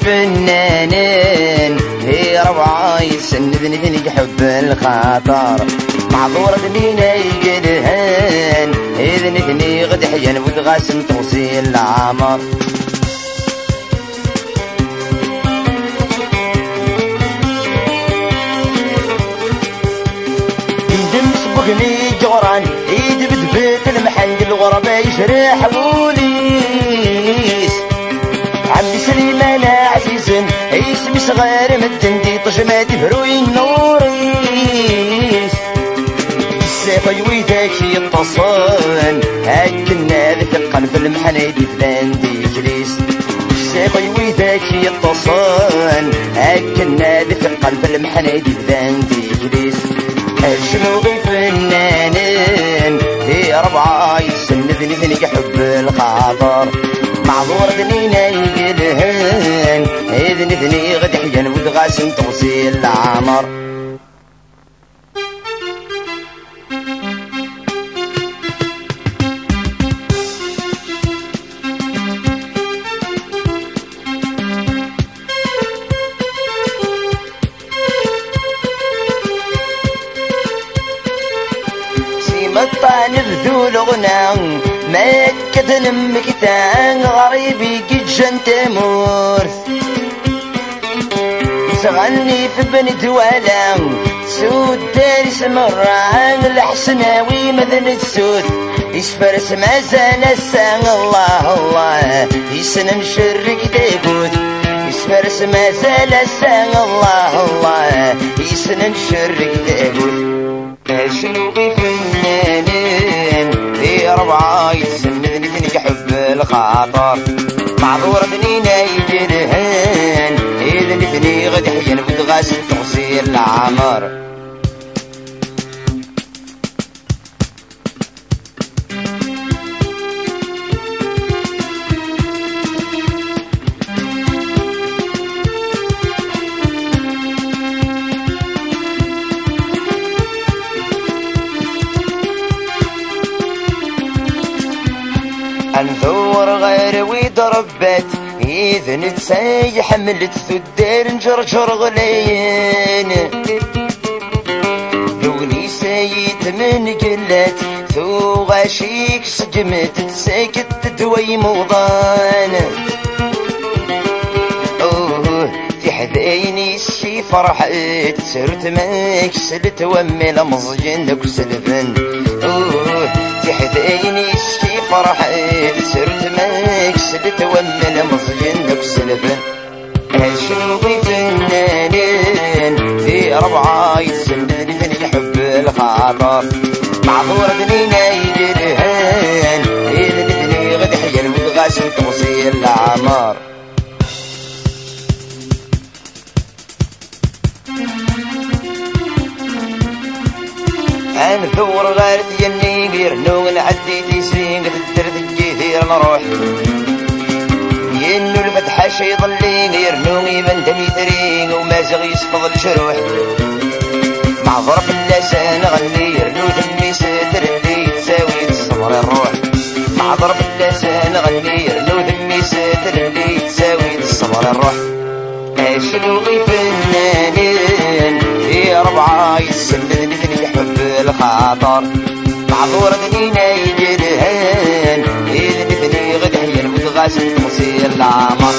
فنانين هي ربعة يسندني ذني حب الخاطر معذورة ذنينا يقلهن إذن ذني غد حيان ودغاسم توصيل العمر يدم سبقني جوران يدب دبت المحل الغربة يشرح بوليس عمي سليمان عزيز اسمي صغير مدندي طجماتي فروي النوريس السيفي ويداك يتصل هكنا ذفقا في المحنيدي فلاندي جليس السيفي ويداك يتصل هكنا ذفقا في المحنيدي فلاندي جليس الشنوغي فنانين هي ربعة يسندني ذني حب الخاطر معذور ذنينا يقلهن إذن ذني غد حيان ودغاسم توصيل العمر سيمطان بذول غنان مكة المكتان غريبي قد جنت مورث سغني في بن دوالة سود داري سمران الحسناوي مذن السود يسفرس مازال السان الله الله يسنن شرق ديبوت يسفرس مازال السان الله الله يسنن شرق ديبوت شنو فنانين في ربعة يسندني ذني حب الخاطر معذور ذنينا يجرهن إذن ذني غد حيان ودغاسم توصيل العمر انثور غير ويضربت إذن تساي حملت ثدير نجرجر غلين لوني سايت من قلت ثو غاشيك سجمت تساكت دوي موضان اوه في حذيني الشي فرحت سرت مكسلت ومي لمزجنك سلفن اوه في حذيني الشي فرحت سرت مكسلت ومي لمزجنك سلفن هالشوقي فنانين في ربعة يسندني ذني حب الخاطر معذور ذنينا يجرهن إذن ذني غد حيان ودغاسم توصيل العمر انثور غير تجني غير نوغ نعدي تيسين قدر ذجيثير نروح ينو الفتحة شي ظلي غير نوغي بندني ثرين وما زغ يسفض الشروح مع ظرف اللسان غني يرنو ذمي ستر اللي تساوي الصبر الروح مع ظرف اللسان غني يرنو ذمي ستر اللي تساوي الصبر الروح شنوغي فنانين في ربعة يسندني ذني حب الخاطر معذور ذنينا يجرهن إذن ذني غد حيان ودغاسم توصيل العمر